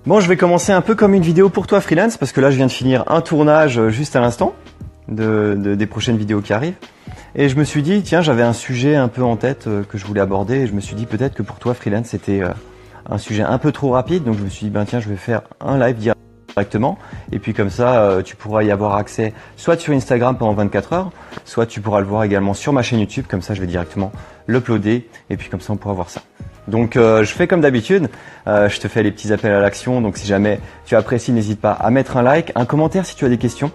Bon, je vais commencer un peu comme une vidéo pour toi freelance, parce que là je viens de finir un tournage juste à l'instant des prochaines vidéos qui arrivent. Et je me suis dit, tiens, j'avais un sujet un peu en tête que je voulais aborder, et je me suis dit peut-être que pour toi freelance c'était un sujet un peu trop rapide, donc je me suis dit, ben tiens, je vais faire un live directement, et puis comme ça tu pourras y avoir accès soit sur Instagram pendant 24 heures, soit tu pourras le voir également sur ma chaîne YouTube, comme ça je vais directement l'uploader, et puis comme ça on pourra voir ça. Donc je fais comme d'habitude, je te fais les petits appels à l'action, donc si jamais tu apprécies, n'hésite pas à mettre un like, un commentaire si tu as des questions.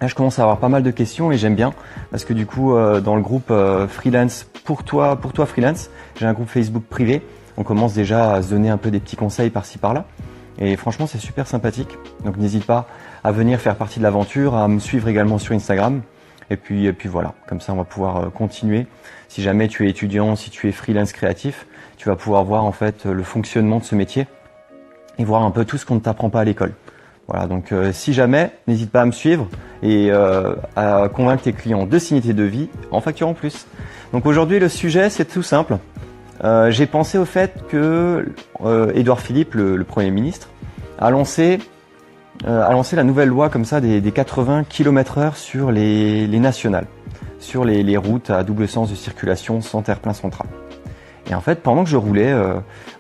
Là je commence à avoir pas mal de questions et j'aime bien, parce que du coup dans le groupe freelance pour toi freelance, j'ai un groupe Facebook privé, on commence déjà à se donner un peu des petits conseils par-ci par-là, et franchement c'est super sympathique, donc n'hésite pas à venir faire partie de l'aventure, à me suivre également sur Instagram. Et puis voilà, comme ça on va pouvoir continuer. Si jamais tu es étudiant, si tu es freelance créatif, tu vas pouvoir voir en fait le fonctionnement de ce métier et voir un peu tout ce qu'on ne t'apprend pas à l'école. Voilà, donc si jamais, n'hésite pas à me suivre et à convaincre tes clients de signer tes devis en facturant plus. Donc aujourd'hui le sujet c'est tout simple. J'ai pensé au fait que Édouard Philippe, le Premier ministre, a lancé la nouvelle loi comme ça des 80 km/h sur les nationales, sur les routes à double sens de circulation sans terre-plein central. Et en fait, pendant que je roulais,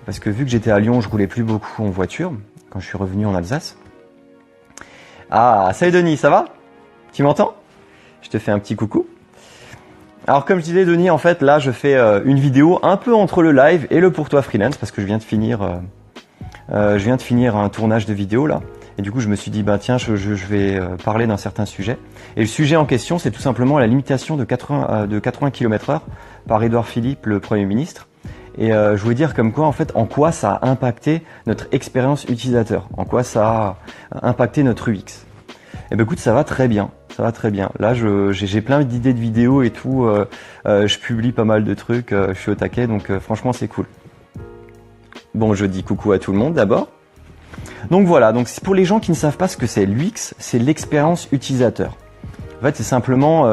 parce que vu que j'étais à Lyon, je roulais plus beaucoup en voiture, quand je suis revenu en Alsace. Ah, salut Denis, ça va? Tu m'entends? Je te fais un petit coucou. Alors comme je disais Denis, en fait là je fais une vidéo un peu entre le live et le pour toi freelance, parce que je viens de finir un tournage de vidéo là. Et du coup, je me suis dit, bah tiens, je vais parler d'un certain sujet. Et le sujet en question, c'est tout simplement la limitation de 80 km/h par Édouard Philippe, le Premier ministre. Et je voulais dire comme quoi, en fait, en quoi ça a impacté notre expérience utilisateur, en quoi ça a impacté notre UX. Et ben écoute, ça va très bien, ça va très bien. Là, j'ai plein d'idées de vidéos et tout. Je publie pas mal de trucs, je suis au taquet, donc franchement, c'est cool. Bon, je dis coucou à tout le monde d'abord. Donc voilà, donc pour les gens qui ne savent pas ce que c'est l'UX, c'est l'expérience utilisateur. En fait, c'est simplement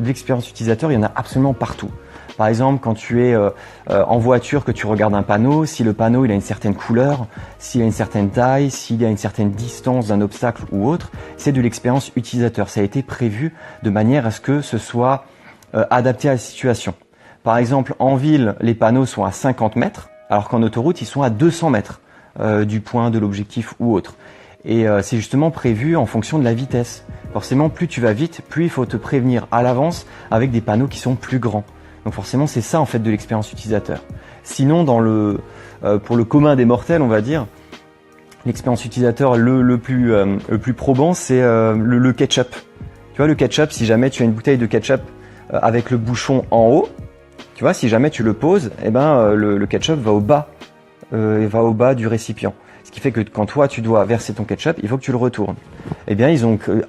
l'expérience utilisateur, il y en a absolument partout. Par exemple, quand tu es en voiture, que tu regardes un panneau, si le panneau il a une certaine couleur, s'il a une certaine taille, s'il a une certaine distance d'un obstacle ou autre, c'est de l'expérience utilisateur. Ça a été prévu de manière à ce que ce soit adapté à la situation. Par exemple, en ville, les panneaux sont à 50 mètres, alors qu'en autoroute, ils sont à 200 mètres. Du point, de l'objectif ou autre. Et c'est justement prévu en fonction de la vitesse. Forcément, plus tu vas vite, plus il faut te prévenir à l'avance avec des panneaux qui sont plus grands. Donc forcément, c'est ça en fait de l'expérience utilisateur. Sinon, pour le commun des mortels, on va dire, l'expérience utilisateur le plus probant, c'est le ketchup. Tu vois, le ketchup, si jamais tu as une bouteille de ketchup avec le bouchon en haut, tu vois, si jamais tu le poses, eh ben le ketchup va au bas du récipient. Ce qui fait que quand toi tu dois verser ton ketchup, il faut que tu le retournes. Eh bien,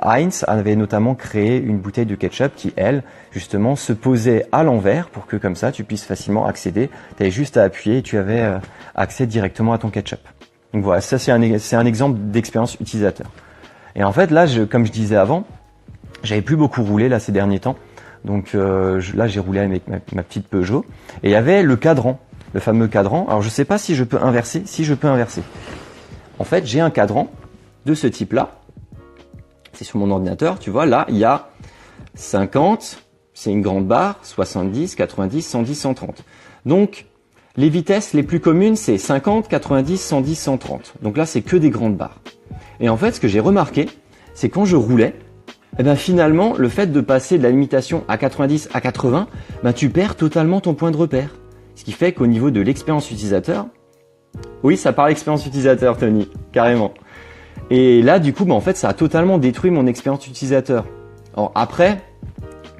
Heinz avait notamment créé une bouteille de ketchup qui, elle, justement, se posait à l'envers pour que comme ça tu puisses facilement accéder. Tu avais juste à appuyer et tu avais accès directement à ton ketchup. Donc voilà, ça c'est un exemple d'expérience utilisateur. Et en fait là, comme je disais avant, j'avais plus beaucoup roulé là ces derniers temps. Donc là j'ai roulé avec ma petite Peugeot et il y avait le cadran. Le fameux cadran. Alors je ne sais pas si je peux inverser. Si je peux inverser. En fait, j'ai un cadran de ce type-là. C'est sur mon ordinateur. Tu vois, là, il y a 50, c'est une grande barre, 70, 90, 110, 130. Donc, les vitesses les plus communes, c'est 50, 90, 110, 130. Donc là, c'est que des grandes barres. Et en fait, ce que j'ai remarqué, c'est quand je roulais, eh ben finalement, le fait de passer de la limitation à 90 à 80, ben tu perds totalement ton point de repère. Ce qui fait qu'au niveau de l'expérience utilisateur, oui, ça parle expérience utilisateur, Tony, carrément. Et là, du coup, en fait, ça a totalement détruit mon expérience utilisateur. Alors après,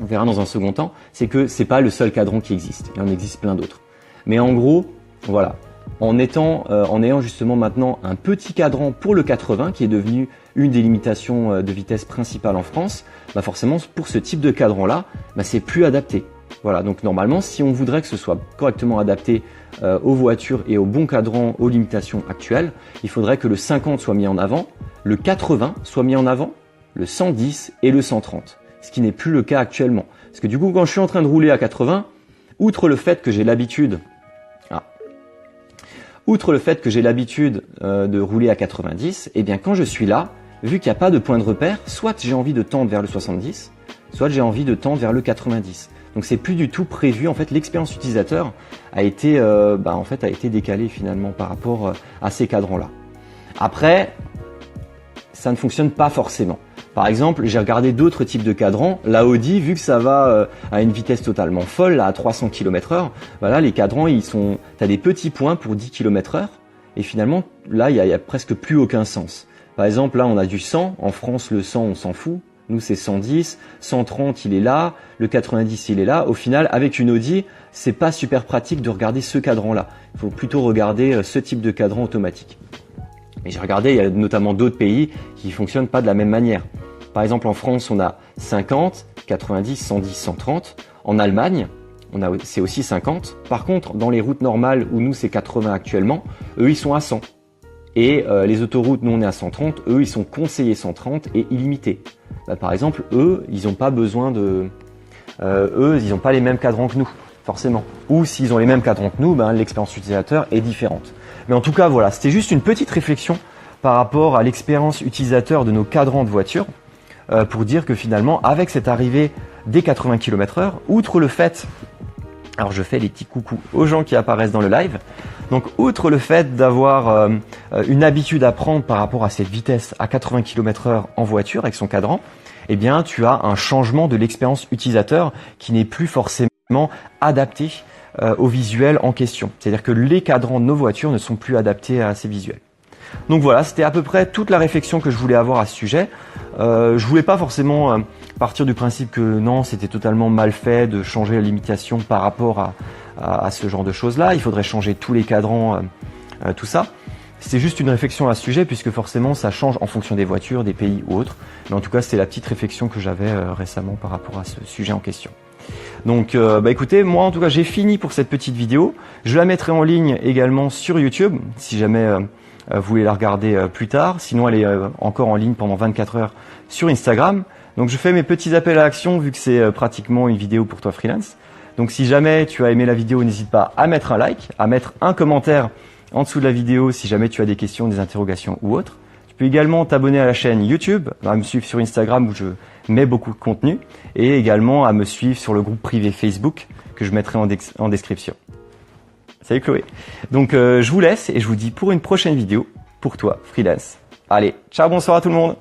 on verra dans un second temps, c'est que c'est pas le seul cadran qui existe. Il en existe plein d'autres. Mais en gros, voilà, en ayant justement maintenant un petit cadran pour le 80, qui est devenu une des limitations de vitesse principale en France, bah forcément, pour ce type de cadran-là, bah c'est plus adapté. Voilà, donc normalement, si on voudrait que ce soit correctement adapté aux voitures et au bon cadran aux limitations actuelles, il faudrait que le 50 soit mis en avant, le 80 soit mis en avant, le 110 et le 130, ce qui n'est plus le cas actuellement. Parce que du coup, quand je suis en train de rouler à 80, outre le fait que j'ai l'habitude Outre le fait que j'ai l'habitude de rouler à 90, eh bien quand je suis là, vu qu'il n'y a pas de point de repère, soit j'ai envie de tendre vers le 70, soit j'ai envie de tendre vers le 90. Donc c'est plus du tout prévu. En fait, l'expérience utilisateur a été, a été décalée finalement par rapport à ces cadrans-là. Après, ça ne fonctionne pas forcément. Par exemple, j'ai regardé d'autres types de cadrans. La Audi, vu que ça va à une vitesse totalement folle, là, à 300 km/h, voilà, les cadrans, t'as des petits points pour 10 km/h. Et finalement, là, il y a presque plus aucun sens. Par exemple, là, on a du 100. En France, le 100, on s'en fout. Nous, c'est 110. 130, il est là. Le 90, il est là. Au final, avec une Audi, c'est pas super pratique de regarder ce cadran-là. Il faut plutôt regarder ce type de cadran automatique. Mais j'ai regardé, il y a notamment d'autres pays qui fonctionnent pas de la même manière. Par exemple, en France, on a 50, 90, 110, 130. En Allemagne, c'est aussi 50. Par contre, dans les routes normales où nous, c'est 80 actuellement, eux, ils sont à 100. Et les autoroutes, nous, on est à 130. Eux, ils sont conseillés 130 et illimités. Par exemple, eux, ils n'ont pas besoin de... eux, ils n'ont pas les mêmes cadrans que nous, forcément. Ou s'ils ont les mêmes cadrans que nous, l'expérience utilisateur est différente. Mais en tout cas, voilà, c'était juste une petite réflexion par rapport à l'expérience utilisateur de nos cadrans de voiture pour dire que finalement, avec cette arrivée des 80 km/h, outre le fait, alors je fais les petits coucous aux gens qui apparaissent dans le live, donc outre le fait d'avoir une habitude à prendre par rapport à cette vitesse à 80 km/h en voiture avec son cadran, eh bien tu as un changement de l'expérience utilisateur qui n'est plus forcément adapté au visuel en question. C'est-à-dire que les cadrans de nos voitures ne sont plus adaptés à ces visuels. Donc voilà, c'était à peu près toute la réflexion que je voulais avoir à ce sujet. Je voulais pas forcément partir du principe que non, c'était totalement mal fait de changer la limitation par rapport à ce genre de choses-là. Il faudrait changer tous les cadrans, tout ça. C'est juste une réflexion à ce sujet puisque forcément ça change en fonction des voitures, des pays ou autres. Mais en tout cas, c'était la petite réflexion que j'avais récemment par rapport à ce sujet en question. Donc écoutez, moi en tout cas j'ai fini pour cette petite vidéo. Je la mettrai en ligne également sur YouTube si jamais vous voulez la regarder plus tard. Sinon elle est encore en ligne pendant 24 heures sur Instagram. Donc je fais mes petits appels à action vu que c'est pratiquement une vidéo pour toi freelance. Donc si jamais tu as aimé la vidéo, n'hésite pas à mettre un like, à mettre un commentaire en dessous de la vidéo si jamais tu as des questions, des interrogations ou autres. Tu peux également t'abonner à la chaîne YouTube, à me suivre sur Instagram où je mets beaucoup de contenu et également à me suivre sur le groupe privé Facebook que je mettrai en description. Salut Chloé. Donc je vous laisse et je vous dis pour une prochaine vidéo pour toi freelance. Allez, ciao, bonsoir à tout le monde.